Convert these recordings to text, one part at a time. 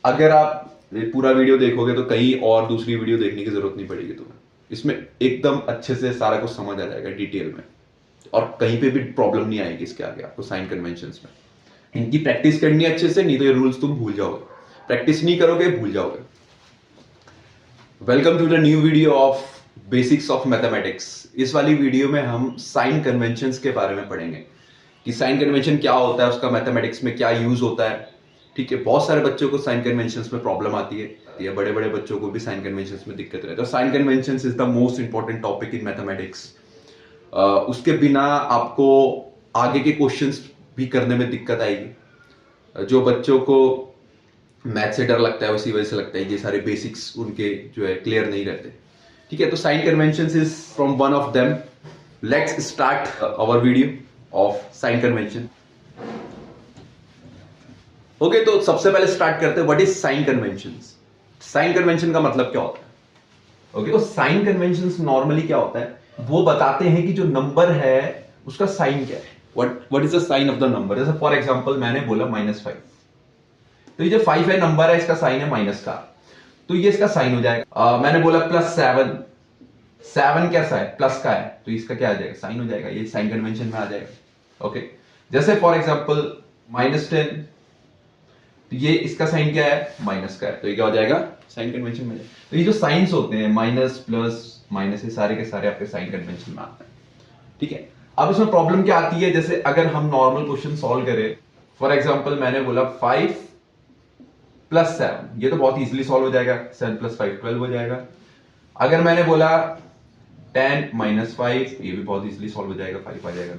अगर आप ये पूरा वीडियो देखोगे तो कहीं और दूसरी वीडियो देखने की जरूरत नहीं पड़ेगी तुम्हें। इसमें एकदम अच्छे से सारा कुछ समझ आ जाएगा डिटेल में, और कहीं पे भी प्रॉब्लम नहीं आएगी इसके आगे आपको साइन कन्वेंशंस में। इनकी प्रैक्टिस करनी है अच्छे से, नहीं तो ये रूल्स तुम भूल जाओगे। प्रैक्टिस नहीं करोगे भूल जाओगे। Welcome to the new video of basics of mathematics. इस वाली वीडियो में हम साइन कन्वेंशंस के बारे में पढ़ेंगे कि साइन कन्वेंशन क्या होता है, उसका मैथमेटिक्स में क्या यूज होता है। ठीक है, बहुत सारे बच्चों को साइन कन्वेंशंस में प्रॉब्लम आती है, बड़े बड़े बच्चों को भी साइन कन्वेंशंस में दिक्कत रहती है। Sign conventions is the most important topic in mathematics. उसके बिना आपको आगे के क्वेश्चंस भी करने में दिक्कत आएगी। जो बच्चों को मैथ से डर लगता है उसी वजह से लगता है ये सारे बेसिक्स उनके जो है क्लियर नहीं रहते। ठीक है, तो sign conventions is from one of them. Let's start our video of sign convention. Okay, तो सबसे पहले स्टार्ट करते हैं what is sign conventions. Sign convention का मतलब क्या होता है। ओके, तो साइन कन्वेंशंस नॉर्मली क्या होता है, वो बताते हैं कि जो नंबर है उसका साइन क्या है। What is the sign of the number. जैसे फॉर एग्जांपल मैंने बोला -5, तो ये जो 5 है नंबर है, इसका साइन है माइनस का, तो ये इसका साइन हो जाएगा। मैंने बोला +7, 7 कैसा है, प्लस का है, तो इसका क्या आ जाएगा, साइन हो जाएगा। ये साइन कन्वेंशन में आ जाएगा। ओके, जैसे फॉर एग्जांपल -10, तो ये इसका साइन क्या है, माइनस का है, तो ये क्या हो जाएगा, साइन कन्वेंशन में। तो ये जो साइंस होते हैं माइनस प्लस माइनस, ये सारे के सारे आपके साइन कन्वेंशन में आते हैं। ठीक है, अब इसमें प्रॉब्लम क्या आती है, जैसे अगर हम नॉर्मल क्वेश्चन सॉल्व करें, फॉर एग्जांपल मैंने बोला 5 + 7, ये तो बहुत इजीली सॉल्व हो जाएगा, 7 + 5 12 हो जाएगा। अगर मैंने बोला 10 - 5, ये भी बहुत इजीली सॉल्व हो जाएगा, 5 आ जाएगा।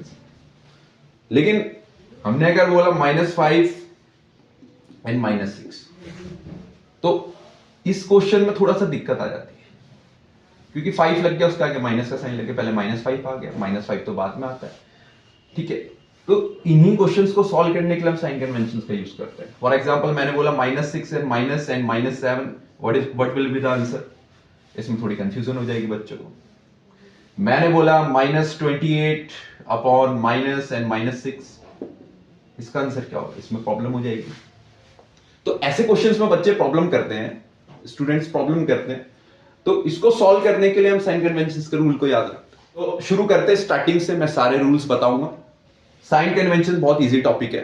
लेकिन हमने अगर बोला -5 एंड -6, तो इस क्वेश्चन में थोड़ा सा दिक्कत आ जाती है, क्योंकि 5 लग गया, उसका आगे माइनस का साइन लग गया, पहले -5 आ गया, -5 तो बाद में आता है। ठीक है, तो इन्हीं क्वेश्चंस को सॉल्व करने के लिए हम साइन कन्वेंशंस का यूज करते हैं। फॉर एग्जांपल मैंने बोला -6 and -7, what will be the answer. इसमें थोड़ी कंफ्यूजन हो जाएगी बच्चों को। मैंने बोला -28 अपॉन माइनस एंड -6, इसका आंसर क्या होगा, इसमें प्रॉब्लम हो जाएगी। तो ऐसे क्वेश्चंस में बच्चे प्रॉब्लम करते हैं, स्टूडेंट्स प्रॉब्लम करते हैं, तो इसको सॉल्व करने के लिए हम साइन कन्वेंशंस के रूल को याद रखते हैं। तो शुरू करते हैं स्टार्टिंग से, मैं सारे रूल्स बताऊंगा। साइन कन्वेंशन बहुत इजी टॉपिक है,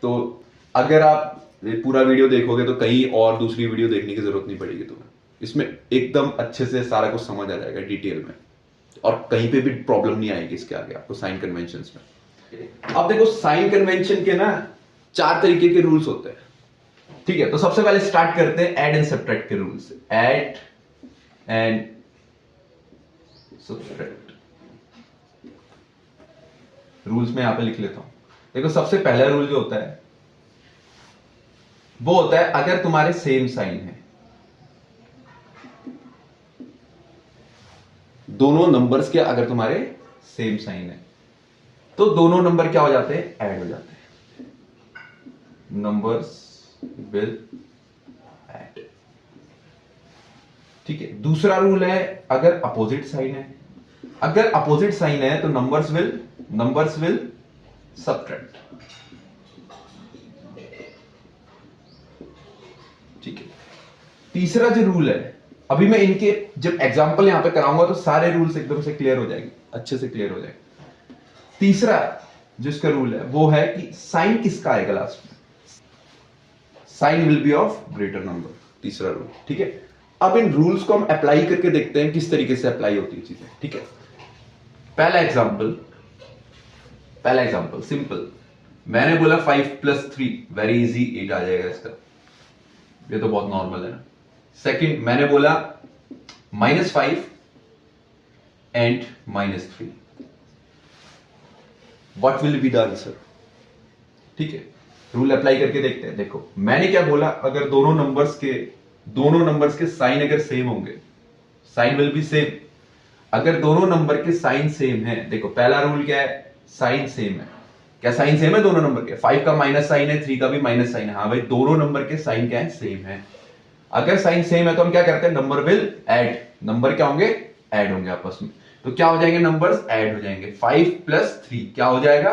तो अगर आप ये पूरा वीडियो देखोगे तो कहीं और दूसरी वीडियो देखने की जरूरत नहीं पड़ेगी तुम्हें। इसमें एकदम अच्छे से सारा कुछ समझ आ जाएगा डिटेल में, और कहीं पे भी प्रॉब्लम नहीं आएगी इसके आगे आपको साइन कन्वेंशंस में। अब देखो, साइन कन्वेंशन के ना 4 तरीके के रूल्स होते हैं। ठीक है, तो सबसे पहले स्टार्ट करते हैं ऐड एंड सब्ट्रैक्ट के रूल से। ऐड एंड सब्ट्रैक्ट रूल्स में यहां पे लिख लेता हूं। देखो, सबसे पहला रूल जो होता है वो होता है अगर तुम्हारे सेम साइन है, दोनों नंबर्स के अगर तुम्हारे सेम साइन है, तो दोनों नंबर क्या हो जाते हैं, ऐड हो जाते हैं। Numbers will add. ठीक है, दूसरा रूल है अगर अपोजिट साइन है, अगर अपोजिट साइन है तो नंबर्स विल सब्ट्रैक्ट। ठीक है, तीसरा जो रूल है, अभी मैं इनके जब एग्जांपल यहां पे कराऊंगा तो सारे रूल्स एकदम से क्लियर हो जाएंगे, अच्छे से क्लियर हो जाएंगे। तीसरा जो इसका रूल है वो है कि साइन किसका आएगा लास्ट में, sign will be of greater number, तीसरा रूल। ठीक है, अब इन रूल्स को हम अप्लाई करके देखते हैं किस तरीके से अप्लाई होती है चीजें। ठीक है, पहला एग्जांपल सिंपल, मैंने बोला 5 + 3, वेरी इजी, 8 आ जाएगा इसका, ये तो बहुत नॉर्मल है ना। सेकंड, मैंने बोला -5 and -3, what will be the answer. ठीक है, रूल अप्लाई करके देखते हैं। देखो, मैंने क्या बोला, अगर दोनों नंबर्स के साइन अगर सेम होंगे, साइन विल बी सेम। अगर दोनों नंबर के साइन सेम है, देखो पहला रूल क्या है, साइन सेम है। क्या साइन सेम है दोनों नंबर के, 5 का माइनस साइन है, 3 का भी माइनस साइन है। हाँ भाई, दोनों नंबर के साइन क्या है, सेम है। अगर साइन सेम है तो हम क्या करते हैं, नंबर विल ऐड। नंबर क्या होंगे, ऐड होंगे आपस में, तो क्या हो जाएंगे, नंबर्स ऐड हो जाएंगे। 5 + 3 क्या हो जाएगा,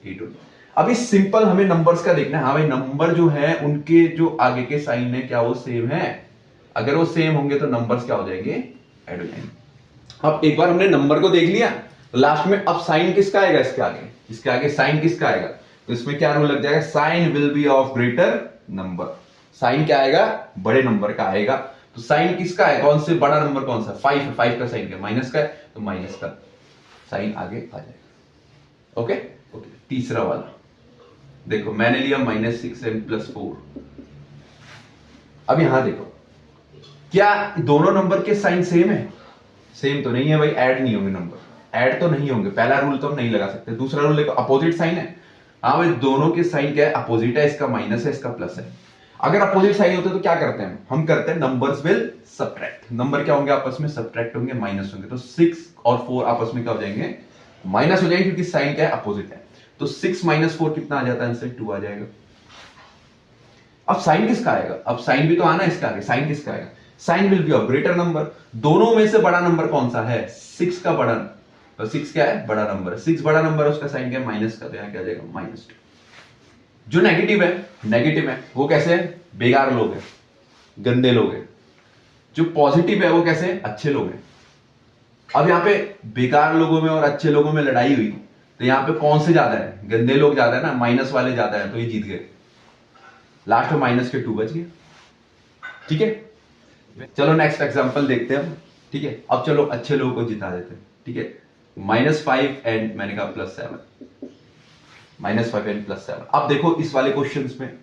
8 हो जाएगा। अभी सिंपल हमें नंबर्स का देखना है। हाँ भाई नंबर जो है उनके जो आगे के साइन है क्या वो सेम है? अगर वो सेम होंगे तो नंबर्स क्या हो जाएंगे? ऐड हो जाएंगे। अब एक बार हमने नंबर को देख लिया, लास्ट में अब साइन किसका आएगा? इसके आगे साइन किसका आएगा? तो इसमें क्या रूल लग जाएगा? Sign will be of greater number. Sign क्या आएगा? बड़े नंबर का आएगा। तो साइन किसका है? कौन से बड़ा नंबर कौन सा? 5 है। 5 का साइन क्या? माइनस का है, तो माइनस का साइन आगे आ जाएगा। Okay okay. तीसरा वाला देखो, मैंने लिया -6 + 4। अब यहां देखो, क्या दोनों नंबर के साइन सेम है? सेम तो नहीं है भाई, ऐड नहीं होंगे नंबर, ऐड तो नहीं होंगे। पहला रूल तो हम नहीं लगा सकते। दूसरा रूल देखो, अपोजिट साइन है। हाँ भाई दोनों के साइन क्या है? अपोजिट है। इसका माइनस है, इसका प्लस है। अगर अपोजिट साइन होते तो क्या करते हैं हम? करते हैं नंबर्स विल सब्ट्रैक्ट। नंबर क्या होंगे आपस में? सब्ट्रैक्ट होंगे, माइनस होंगे। तो 6 और 4 आपस में क्या हो जाएंगे? माइनस हो जाएंगे, क्योंकि साइन क्या है? अपोजिट है। तो 6 - 4 कितना आ जाता है? आंसर 2 आ जाएगा। अब साइन किसका आएगा? अब साइन भी तो आना है इसका आगे। साइन किसका आएगा? Sign will be of greater number. दोनों में से बड़ा नंबर कौन सा है? 6 का बड़ा। तो 6 क्या है? बड़ा नंबर। 6 बड़ा नंबर है, उसका साइन क्या है? माइनस का। तो यहां क्या आ जाएगा? -2। जो नेगेटिव है वो कैसे है? बेकार लोग हैं, गंदे लोग हैं। जो पॉजिटिव है वो कैसे? अच्छे लोग हैं। अब यहां पे बेकार लोगों में और अच्छे लोगों में लड़ाई हुई, तो यहां पे कौन से ज्यादा है? गंदे लोग ज्यादा है ना, माइनस वाले ज्यादा है, तो ये जीत गए। लास्ट में -2 बच गया। ठीक है, चलो नेक्स्ट एग्जांपल देखते हैं हम। ठीक है, अब चलो अच्छे लोगों को जिता देते हैं। ठीक है, -5 एंड मैंने कहा +7। -5 एंड +7। अब देखो इस वाले क्वेश्चंस में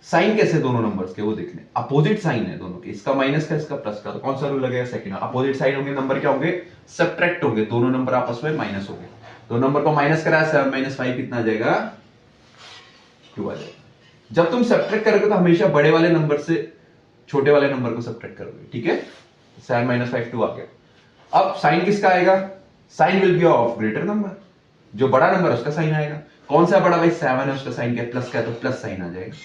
साइन कैसे दोनों नंबर्स के वो देखने। अपोजिट साइन है दोनों के, इसका माइनस का, इसका प्लस का। तो कौन सा रूल लगेगा? सेकंड। अपोजिट साइन होंगे, नंबर क्या होंगे? सब्ट्रैक्ट होंगे। दोनों नंबर आपस में माइनस होंगे। दो नंबर को माइनस कराया, 7 - 5 कितना आ जाएगा? 2 आ जाएगा। जब तुम सब्ट्रैक्ट करोगे तो हमेशा बड़े वाले नंबर से छोटे वाले नंबर को सब्ट्रैक्ट करोगे। ठीक है, 7 - 5 2 आ गया। अब साइन किसका आएगा? Sign will be of greater number. जो बड़ा नंबर है उसका साइन आएगा। कौन सा बड़ा? भाई 7 है, उसका साइन क्या है? प्लस का है, तो प्लस साइन आ जाएगा।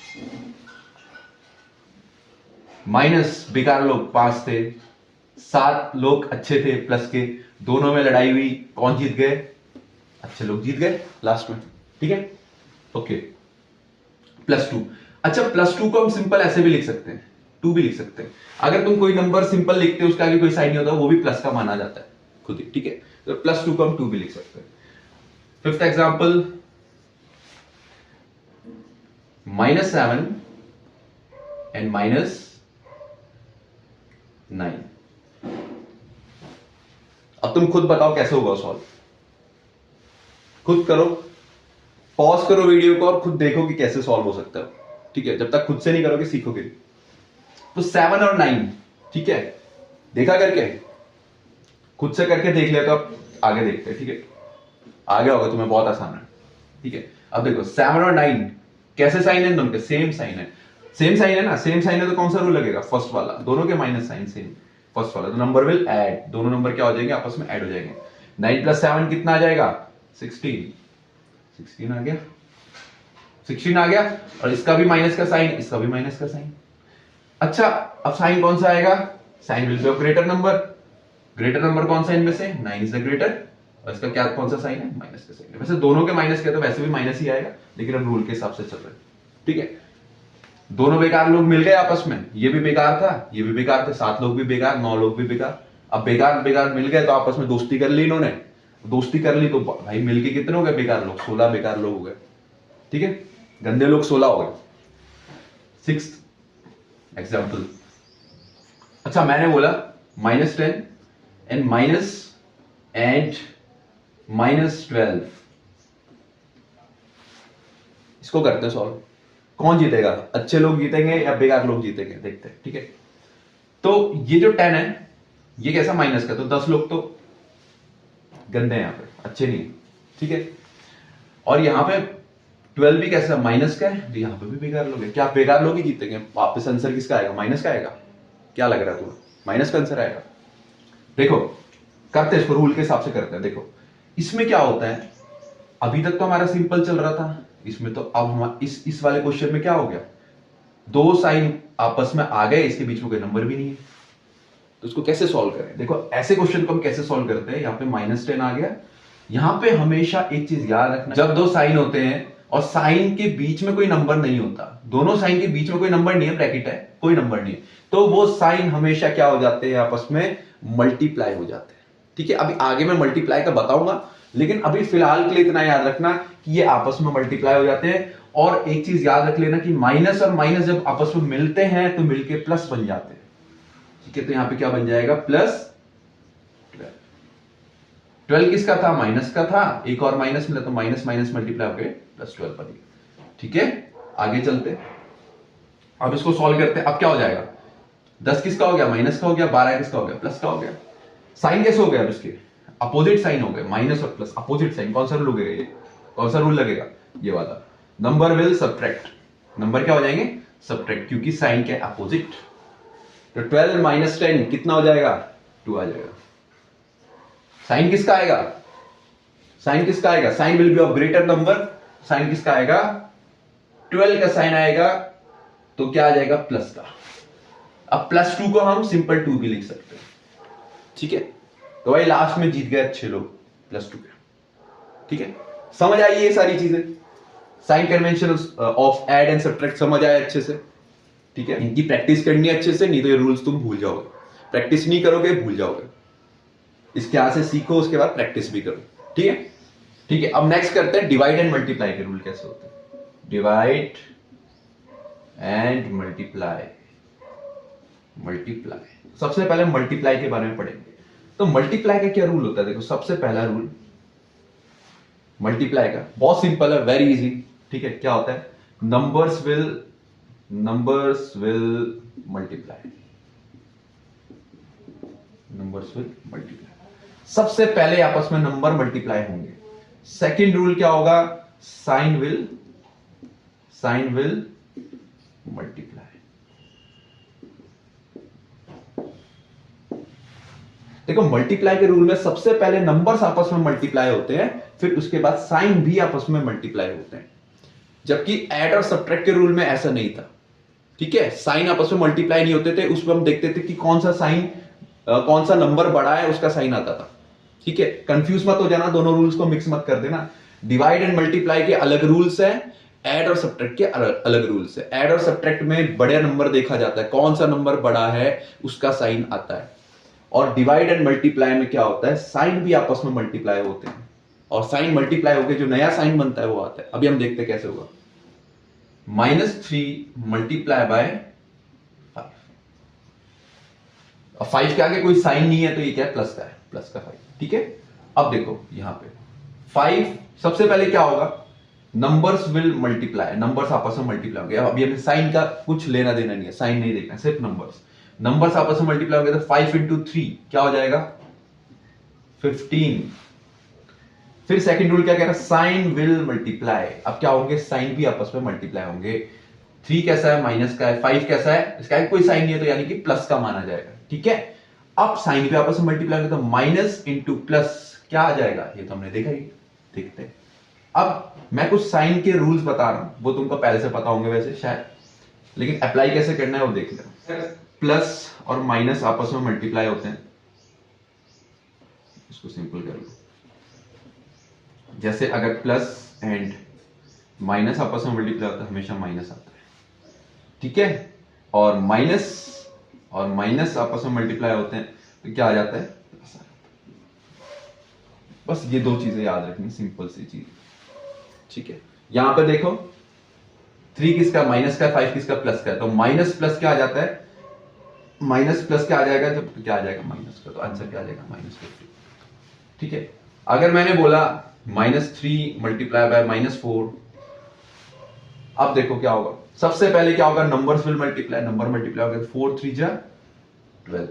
माइनस बेकार लोग 5 थे, 7 लोग अच्छे थे प्लस के। दोनों में लड़ाई हुई, कौन जीत गए? अच्छे लोग जीत गए लास्ट में। ठीक है, ओके। +2। अच्छा, +2 को हम सिंपल ऐसे भी लिख सकते हैं, 2 भी लिख सकते हैं। अगर तुम कोई नंबर सिंपल लिखते हो उसका आगे कोई साइन नहीं होता, वो भी प्लस का माना जाता है खुद ही। ठीक है, तो +2 को हम 2 भी लिख सकते हैं। Fifth example, -7 and -9। अब तुम खुद बताओ कैसे होगा सॉल्व। खुद करो, पॉज करो वीडियो को और खुद देखो कि कैसे सॉल्व हो सकता है। ठीक है, जब तक खुद से नहीं करोगे सीखोगे। तो 7 और 9, ठीक है, देखा करके, खुद से करके देख लिया तो अब आगे देखते हैं। ठीक है, आगे होगा तुम्हें बहुत आसान है। ठीक है, अब देखो 7 और 9 कैसे साइन है? दोनों के सेम साइन है। सेम साइन है ना, सेम साइन है तो कौन सा रूल लगेगा? फर्स्ट वाला। दोनों के माइनस साइन सेम, फर्स्ट वाला, तो नंबर विल ऐड। दोनों नंबर क्या हो जाएंगे? आपस में ऐड हो जाएंगे। 9 + 7 कितना आ जाएगा? 16 आ गया। 16 आ गया, और इसका भी माइनस का साइन, इसका भी माइनस का साइन। अच्छा, अब साइन कौन सा आएगा? Sign will be of greater number. Greater number कौन सा इनमें से? 9 इज द ग्रेटर। और इसका क्या कौन सा साइन है? माइनस का साइन है। वैसे दोनों के माइनस के तो वैसे भी माइनस ही आएगा, लेकिन हम रूल के हिसाब से चल रहे हैं। ठीक है, दोनों बेकार लोग मिल गए आपस में। ये भी बेकार था, ये भी बेकार थे। 7 लोग भी बेकार, 9 लोग भी बेकार। अब बेकार बेकार मिल गए तो आपस में दोस्ती कर ली इन्होंने। दोस्ती कर ली तो भाई मिलके कितने हो गए बेकार लोग? 16 बेकार लोग हो गए। ठीक है, गंदे लोग 16 हो गए। 6th example. अच्छा, मैंने बोला -10 एंड -12। इसको करते हैं सॉल्व। कौन जीतेगा? अच्छे लोग जीतेंगे या बेकार लोग जीतेंगे? देखते हैं। ठीक है, तो ये जो 10 है ये कैसा माइनस का? तो 10 लोग तो गंदे हैं, यहां पे अच्छे नहीं है। ठीक है, और यहां पे 12 भी कैसा? माइनस का है, तो यहां पे भी बेकार लोग है। क्या बेकार लोग ही जीतेंगे? वापस आंसर किसका आएगा? माइनस का आएगा। क्या लग रहा है तुम्हें? माइनस का आंसर आएगा। देखो करते हैं इसको, रूल के हिसाब से करते हैं। देखो इसमें क्या होता है, अभी तक तो हमारा सिंपल चल रहा था, इसमें तो अब हम इस वाले क्वेश्चन में क्या हो गया? 2 साइन आपस में आ गए, इसके बीच में कोई नंबर भी नहीं है। तो इसको कैसे सॉल्व करें? देखो ऐसे क्वेश्चन को हम कैसे सॉल्व करते हैं। यहाँ पे -10 आ गया, यहां पे हमेशा एक चीज याद रखना, जब दो साइन होते हैं और साइन के बीच में कोई नंबर नहीं होता, दोनों साइन के बीच में कोई नंबर नहीं है, ब्रैकेट है, कोई नंबर नहीं है, तो वो साइन हमेशा क्या हो जाते हैं, आपस में मल्टीप्लाई हो जाते हैं। ठीक है, अभी आगे मैं मल्टीप्लाई का बताऊंगा, लेकिन अभी फिलहाल के लिए इतना याद रखना कि ये आपस में मल्टीप्लाई हो जाते हैं। और एक चीज याद रख लेना कि माइनस और माइनस जब आपस में मिलते हैं तो मिलके प्लस बन जाते हैं। ठीक है, तो यहां पे क्या बन जाएगा, प्लस 12 किसका था, माइनस का था, एक और माइनस मिला तो माइनस माइनस मल्टीप्लाई हो गए प्लस 12 बन गया। ठीक है, आगे चलते, अब इसको सॉल्व करते हैं। अब क्या हो जाएगा, 10 किसका हो गया, माइनस का हो गया, 12 किसका हो गया, प्लस का हो गया। साइन कैसे हो गया, अब इसके अपोजिट साइन हो गए, माइनस और प्लस अपोजिट साइन। कौन सा रूल लगेगा, ये कौन सा रूल लगेगा, ये वाला, नंबर विल सब्ट्रैक्ट, नंबर क्या हो जाएंगे, सब्ट्रैक्ट, क्योंकि साइन क्या है, अपोजिट। तो 12 माइनस 10 कितना हो जाएगा, 2 आ जाएगा। साइन किसका आएगा, साइन किसका आएगा, sign will be of greater number, sign किसका आएगा, 12 का साइन आएगा, तो क्या आ जाएगा, प्लस का। अब प्लस 2 को हम सिंपल 2 भी लिख सकते हैं। ठीक है, तो भाई लास्ट में जीत गए अच्छे लोग, प्लस 2 के। ठीक है, समझ आई ये सारी चीजें, sign convention of add and subtract समझ आए अच्छे से। ठीक है, इनकी प्रैक्टिस करनी है अच्छे से, नहीं तो ये रूल्स तुम भूल जाओगे, प्रैक्टिस नहीं करोगे भूल जाओगे। इसके यहाँ से सीखो, उसके बाद प्रैक्टिस भी करो। ठीक है, ठीक है, अब नेक्स्ट करते हैं डिवाइड एंड मल्टीप्लाई के रूल कैसे होते हैं। डिवाइड एंड मल्टीप्लाई, मल्टीप्लाई सबसे पहले मल्टीप्लाई के बारे में पढ़ेंगे। तो मल्टीप्लाई का क्या रूल होता है, देखो सबसे पहला रूल मल्टीप्लाई का बहुत सिंपल है, वेरी इजी। ठीक है, क्या होता है, numbers will multiply, numbers will multiply. सबसे पहले आपस में नंबर मल्टीप्लाई होंगे। सेकंड रूल क्या होगा, साइन विल मल्टीप्लाई। देखो मल्टीप्लाई के रूल में सबसे पहले नंबर्स आपस में मल्टीप्लाई होते हैं, फिर उसके बाद साइन भी आपस में मल्टीप्लाई होते हैं। जबकि ऐड और सब्ट्रैक्ट के रूल में ऐसा नहीं था। ठीक है, साइन आपस में मल्टीप्लाई नहीं होते थे, उसमें हम देखते थे कि कौन सा साइन कौन सा नंबर बड़ा है उसका साइन आता था। ठीक है, कंफ्यूज मत हो जाना, दोनों रूल्स को मिक्स मत कर देना। डिवाइड एंड मल्टीप्लाई के अलग रूल्स हैं, ऐड और सब्ट्रैक्ट के अलग रूल्स है। ऐड और सब्ट्रैक्ट में बड़े नंबर देखा जाता है, कौन सा नंबर बड़ा है उसका साइन आता है। और डिवाइड एंड मल्टीप्लाई में क्या होता है, साइन भी आपस में मल्टीप्लाई होते हैं, और साइन मल्टीप्लाई होकर जो नया साइन बनता है वो आता है। अभी हम देखते हैं कैसे होगा। -3 मल्टीप्लाई बाय 5, और 5 के आगे कोई साइन नहीं है तो ये क्या है, प्लस का है, प्लस का 5। ठीक है, अब देखो यहां पे 5, सबसे पहले क्या होगा, नंबर्स विल मल्टीप्लाई, नंबर्स आपस में मल्टीप्लाई हो गया। अभी हमें साइन का कुछ लेना देना नहीं है, साइन नहीं देखना, सिर्फ नंबर्स आपस में मल्टीप्लाई हो गया। तो 5 × 3 क्या हो जाएगा, 15। फिर सेकंड रूल क्या कह रहा है, साइन विल मल्टीप्लाई। अब क्या होंगे, साइन भी आपस में मल्टीप्लाई होंगे। 3 कैसा है, माइनस का है, 5 कैसा है, इसका कोई साइन नहीं है तो यानी कि प्लस का माना जाएगा। ठीक है, अब साइन भी आपस में मल्टीप्लाई होगा तो माइनस इंटू प्लस क्या आ जाएगा, ये तो हमने देखा ही। देखते हैं, अब मैं कुछ साइन के रूल्स बता रहा हूं, वो तुमको पहले से पता होंगे वैसे शायद, लेकिन अप्लाई कैसे करना है वो देख लेना। प्लस और माइनस आपस में मल्टीप्लाई होते हैं, इसको सिंपल कर लो। जैसे अगर प्लस एंड माइनस आपस में मल्टीप्लाई होता है, हमेशा माइनस आता है। ठीक है, और माइनस आपस में मल्टीप्लाई होते हैं तो क्या आ जाता है, प्लस आ जाता है। बस ये दो चीजें याद रखनी, सिंपल सी चीज। ठीक है, यहां पर देखो 3 किसका, माइनस का, 5 किसका, प्लस का है। तो माइनस प्लस क्या आ जाता है, माइनस प्लस क्या आ जाएगा, जब क्या आ जाएगा माइनस का, तो आंसर क्या आ जाएगा, -50। ठीक है, अगर मैंने बोला -3 मल्टीप्लाई बाय -4, अब देखो क्या होगा, सबसे पहले क्या होगा, numbers will multiply, number multiply होगा, 4 3 जा 12।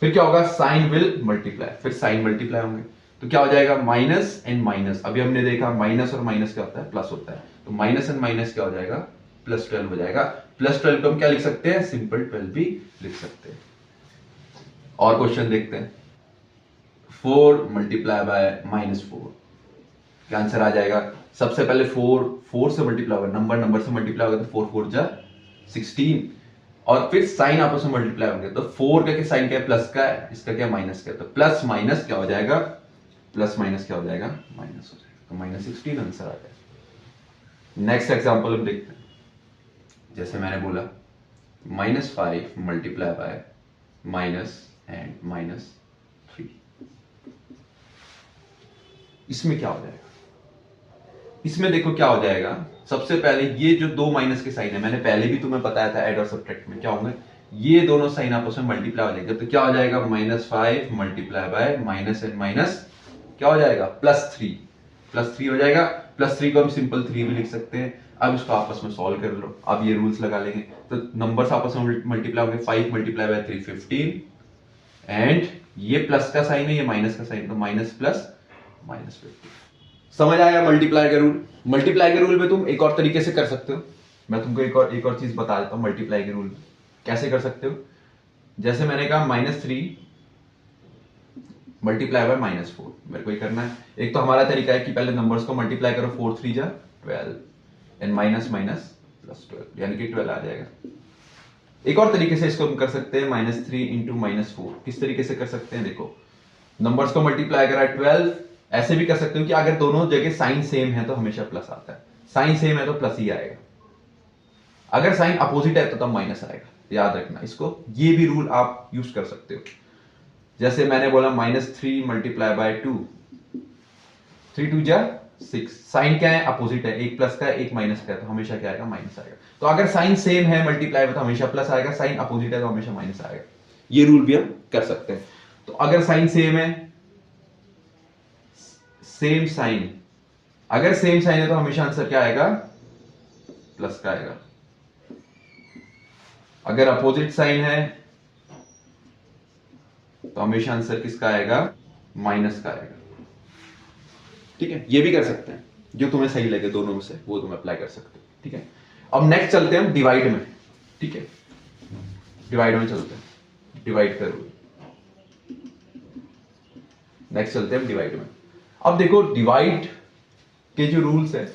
फिर क्या होगा, साइन विल मल्टीप्लाई, फिर साइन मल्टीप्लाई होंगे तो क्या हो जाएगा, माइनस एंड माइनस। अभी हमने देखा माइनस और माइनस क्या होता है, प्लस होता है, तो माइनस एंड माइनस क्या हो जाएगा, +12 हो जाएगा। +12 को हम क्या लिख सकते हैं, सिंपल 12 भी लिख सकते हैं। और क्वेश्चन देखते हैं, 4 मल्टीप्लाई बाय -4, क्या आंसर आ जाएगा। सबसे पहले 4 से मल्टीप्लाई होगा, नंबर से मल्टीप्लाई होगा तो 4 4 जा 16, और फिर साइन आपस में मल्टीप्लाई होंगे तो 4 का साइन क्या है, प्लस का है, इसका क्या माइनस का है, तो प्लस माइनस क्या हो जाएगा, प्लस माइनस क्या हो जाएगा, माइनस हो जाएगा, तो -16 आंसर आ जाएगा। नेक्स्ट एग्जांपल हम देखते हैं। जैसे मैंने बोला -5 मल्टीप्लाई बाय माइनस एंड -3, इसमें क्या हो जाएगा? इसमें देखो क्या हो जाएगा, सबसे पहले ये जो दो माइनस के साइन है, मैंने पहले भी तुम्हें बताया था ऐड और सब्ट्रैक्ट में क्या होंगे, ये दोनों साइन आपस में मल्टीप्लाई हो जाएंगे, तो क्या हो जाएगा, -5 multiply by minus and minus क्या हो जाएगा, +3 हो जाएगा। +3 को हम सिंपल 3 भी लिख सकते हैं। अब इसको आपस में सॉल्व कर लो, अब ये रूल्स लगा लेंगे, तो नंबर्स आपस में मल्टीप्लाई होंगे। 5 मल्टीप्लाई बाय 3 15, एंड ये प्लस का साइन है, ये माइनस का साइन, तो माइनस प्लस -15। समझ आया मल्टीप्लाई का रूल? मल्टीप्लाई के रूल में तुम एक और तरीके से कर सकते हो। मैं तुमको एक और चीज बता देता हूं मल्टीप्लाई के रूल कैसे कर सकते हो। जैसे मैंने कहा -3 मल्टीप्लाई बाय -4 मेरे को ही करना है। एक तो हमारा तरीका है कि पहले नंबर्स को मल्टीप्लाई करो, 4 3 जा 12 एंड माइनस माइनस +12 यानी कि 12 आ जाएगा। एक और तरीके से इसको हम कर सकते हैं, -3 इंटू -4। किस तरीके से कर सकते हैं, देखो नंबर्स को मल्टीप्लाई करा 12, ऐसे भी कर सकते हो कि अगर दोनों जगह साइन सेम है तो हमेशा प्लस आता है, साइन सेम है तो प्लस ही आएगा, अगर साइन अपोजिट है तो तब माइनस आएगा। याद रखना इसको, ये भी रूल आप यूज कर सकते हो। जैसे मैंने बोला -3 मल्टीप्लाई बाय 2, 3 2 जा 6, साइन क्या है, अपोजिट है, एक प्लस का है एक माइनस का है, तो हमेशा क्या आएगा, माइनस आएगा। तो अगर साइन सेम है मल्टीप्लाई में तो हमेशा प्लस आएगा, साइन अपोजिट है तो हमेशा माइनस आएगा। ये रूल भी हम कर सकते हैं। तो अगर साइन सेम है, सेम साइन, अगर सेम साइन है तो हमेशा आंसर क्या आएगा, प्लस का आएगा। अगर अपोजिट साइन है तो हमेशा आंसर किसका आएगा, माइनस का आएगा। ठीक है, ये भी कर सकते हैं, जो तुम्हें सही लगे दोनों में से वो तुम अप्लाई कर सकते हो। ठीक है, अब नेक्स्ट चलते हैं हम डिवाइड में। ठीक है, डिवाइड में चलते हैं, डिवाइड करो। नेक्स्ट चलते हैं हम डिवाइड में। अब देखो डिवाइड के जो रूल्स है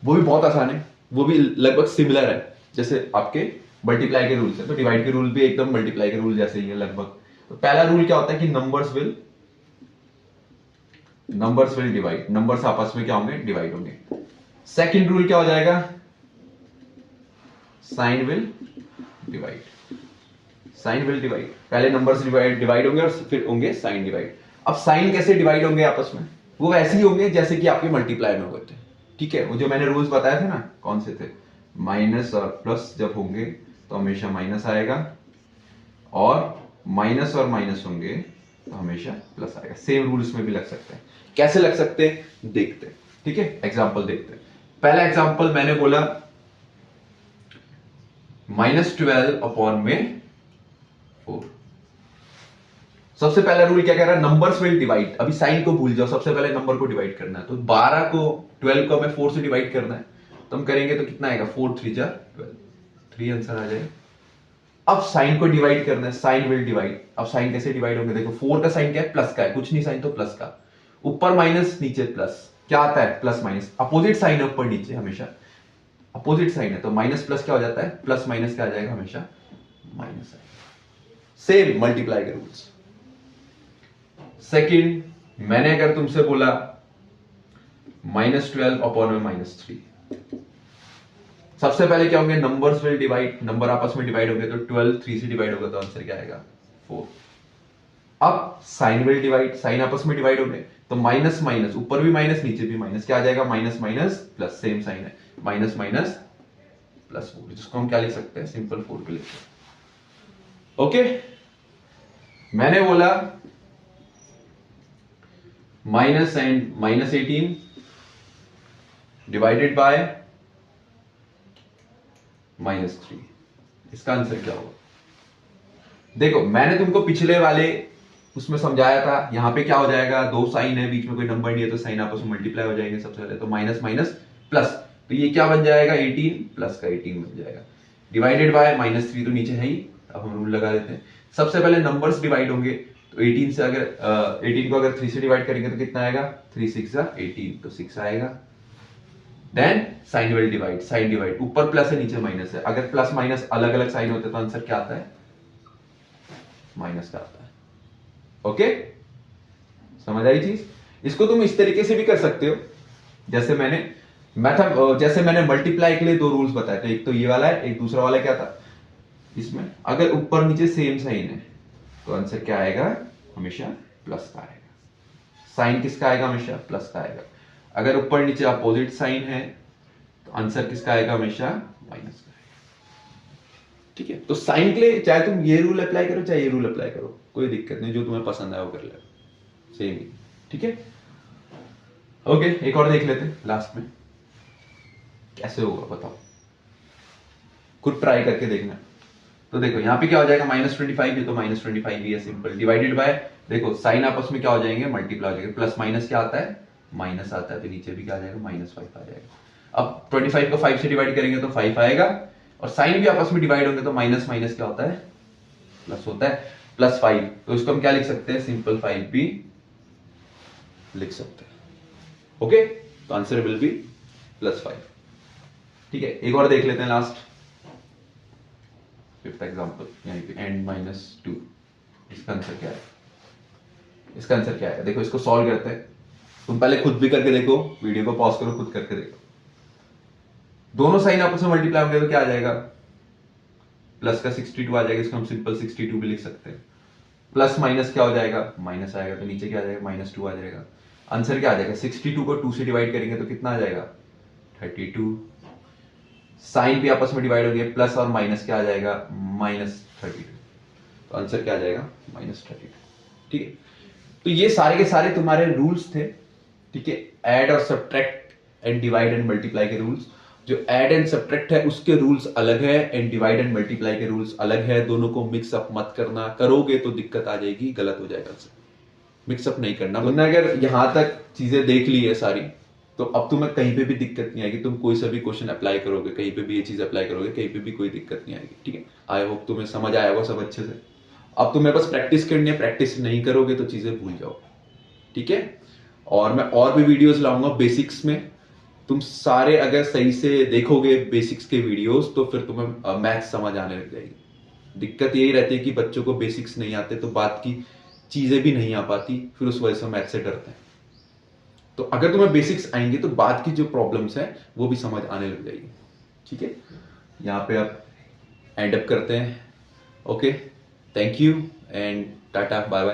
वो भी बहुत आसान है, वो भी लगभग सिमिलर है जैसे आपके मल्टीप्लाई के रूल्स है, तो डिवाइड के रूल भी एकदम मल्टीप्लाई के रूल जैसे ही है लगभग। तो पहला रूल क्या होता है कि नंबर्स विल डिवाइड, नंबर्स आपस में क्या होंगे, डिवाइड होंगे। सेकंड रूल क्या हो जाएगा, sign will divide, sign will divide, पहले नंबर्स डिवाइड होंगे और फिर होंगे साइन डिवाइड। अब साइन कैसे डिवाइड होंगे आपस में, वो वैसे ही होंगे जैसे कि आपके मल्टीप्लाई में हुए थे। ठीक है, वो जो मैंने रूल्स बताए थे ना, कौन से थे, माइनस और प्लस जब होंगे तो हमेशा माइनस आएगा, और माइनस और माइनस होंगे तो हमेशा प्लस आएगा। सेम रूल इसमें भी लग सकते हैं। कैसे लग सकते हैं देखते हैं। ठीक है, एग्जांपल देखते हैं। पहला एग्जांपल मैंने बोला -12 अपॉन में 4। सबसे पहला रूल क्या कह रहा है, नंबर्स विल डिवाइड। अभी साइन को भूल जाओ, सबसे पहले नंबर को डिवाइड करना है। तो 12 को हमें 4 से डिवाइड करना है, तो हम करेंगे तो कितना आएगा, 4 3 जा 12, 3 आंसर आ जाएगा। अब साइन को डिवाइड करना है, साइन विल डिवाइड। अब साइन कैसे डिवाइड होंगे, देखो 4 का साइन क्या है, प्लस का है, कुछ नहीं साइन तो प्लस का, ऊपर माइनस नीचे प्लस, क्या आता है, प्लस माइनस। अपोजिट साइन है ऊपर नीचे, हमेशा अपोजिट साइन है तो माइनस प्लस क्या हो जाता है, प्लस माइनस क्या आ जाएगा, हमेशा माइनस आएगा। सेम मल्टीप्लाई के रूल्स। सेकंड, मैंने अगर तुमसे बोला -12 अपॉन में -3, सबसे पहले क्या होंगे, नंबर्स विल डिवाइड, नंबर आपस में डिवाइड होंगे, तो 12 3 से डिवाइड होगा तो आंसर क्या आएगा, 4। अब साइन विल डिवाइड, साइन आपस में डिवाइड होंगे, तो माइनस माइनस, ऊपर भी माइनस नीचे भी माइनस, क्या आ जाएगा, minus minus plus, same sign है, माइनस माइनस प्लस 4, जिसको हम क्या लिख सकते हैं, सिंपल 4 पे लिख सकते हैं। ओके, मैंने बोला माइनस एंड -18 डिवाइडेड बाय -3, इसका आंसर क्या होगा। देखो मैंने तुमको पिछले वाले उसमें समझाया था, यहां पे क्या हो जाएगा, दो साइन है, बीच में कोई नंबर नहीं है, तो साइन आपस में मल्टीप्लाई हो जाएंगे सबसे पहले, तो माइनस माइनस प्लस, तो ये क्या बन जाएगा, 18 प्लस का 18 बन जाएगा, डिवाइडेड बाय -3 तो नीचे है ही। अब हम रूल लगा देते हैं, सबसे पहले नंबर्स डिवाइड होंगे, तो 18 से अगर 18 को अगर 3 से डिवाइड करेंगे तो कितना आएगा, 3 6 18, तो 6 आएगा। Then sign will divide, sign divide, ऊपर प्लस है नीचे माइनस है, अगर प्लस माइनस अलग अलग साइन होते तो आंसर क्या आता है, माइनस का आता है। ओके, समझ आई चीज? इसको तुम इस तरीके से भी कर सकते हो, जैसे मैंने मल्टीप्लाई के लिए दो रूल्स बताए थे, एक तो ये वाला है, एक दूसरा वाला क्या था, इसमें अगर ऊपर नीचे सेम साइन है तो आंसर क्या आएगा, हमेशा प्लस का आएगा। साइन किसका आएगा, हमेशा प्लस का आएगा। अगर ऊपर नीचे अपोजिट साइन है तो आंसर किसका आएगा, हमेशा माइनस का आएगा। ठीक है, तो साइन के लिए चाहे तुम ये रूल अप्लाई करो चाहे ये रूल अप्लाई करो, कोई दिक्कत नहीं, जो तुम्हें पसंद आए वो कर ले, सेम ही। ठीक है, ओके, एक और देख लेते हैं लास्ट में कैसे होगा, बताओ, खुद ट्राई करके देखना। तो देखो यहाँ पे क्या हो जाएगा, -25, ये तो -25 ही है, सिंपल, डिवाइडेड बाय, देखो साइन आपस में क्या हो जाएंगे, मल्टीप्लाई हो जाएंगे, प्लस माइनस क्या आता है, माइनस आता है, तो नीचे भी क्या आ जाएगा, -5 आ जाएगा। अब 25 को 5 से डिवाइड करेंगे तो 5 आएगा, और साइन भी आपस में डिवाइड होंगे तो माइनस माइनस क्या होता है, प्लस होता है, +5, तो इसको हम क्या लिख सकते हैं, सिंपल 5 भी लिख सकते हैं। ओके, तो आंसर विल बी +5। ठीक है, एक और देख लेते हैं लास्ट, फिफ्थ एग्जांपल, यहीं पे n-2, इसका आंसर क्या है, इसका आंसर क्या है, देखो इसको सॉल्व करते हैं। तुम पहले खुद भी करके देखो, वीडियो को पॉज करो, खुद करके देखो। दोनों साइन आपस में मल्टीप्लाई होंगे तो क्या आ जाएगा, प्लस का 62 आ जाएगा, इसको हम सिंपल 62 भी लिख सकते हैं। प्लस माइनस क्या हो जाएगा, माइनस आएगा, तो नीचे क्या आ जाएगा, -2 आ जाएगा। आंसर क्या आ जाएगा, 62 को 2 से डिवाइड करेंगे तो कितना आ जाएगा, 32। साइन भी आपस में डिवाइड हो गया, प्लस और माइनस क्या आ जाएगा, -32, तो आंसर क्या आ जाएगा, -32। ठीक है, तो ये सारे के सारे तुम्हारे रूल्स थे। ठीक है, ऐड और subtract and divide and multiply के रूल्स। जो ऐड एंड सब्ट्रैक्ट है उसके रूल्स अलग है, एंड डिवाइड एंड मल्टीप्लाई के रूल्स अलग है, दोनों को मिक्सअप मत करना, करोगे तो दिक्कत आ जाएगी, गलत हो जाएगा, मिक्सअप नहीं करना। तुमने अगर यहां तक चीजें देख ली है सारी, तो अब तुम्हें कहीं पे भी दिक्कत नहीं आएगी, तुम कोई सा भी क्वेश्चन अप्लाई करोगे, कहीं पे भी ये चीज अप्लाई करोगे, कहीं पे भी कोई दिक्कत नहीं आएगी। ठीक है, आई होप तुम्हें समझ आया होगा सब अच्छे से। अब तुम्हें बस प्रैक्टिस करनी है, प्रैक्टिस नहीं करोगे तो चीजें भूल जाओ। ठीक है, और मैं और भी वीडियोस लाऊंगा बेसिक्स में, तुम सारे अगर सही से देखोगे बेसिक्स के वीडियोस तो फिर तुम्हें मैथ्स समझ आने लग जाएगी। दिक्कत यही रहती है कि बच्चों को बेसिक्स नहीं आते तो बात की चीजें भी नहीं आ पाती, फिर उस वजह से मैथ से डरते हैं। तो अगर तुम्हें बेसिक्स आएंगे तो बाद की जो प्रॉब्लम्स है वो भी समझ आने लग जाएगी। ठीक है, यहाँ पे आप एंड अप करते हैं। Okay, thank you and tata, bye bye.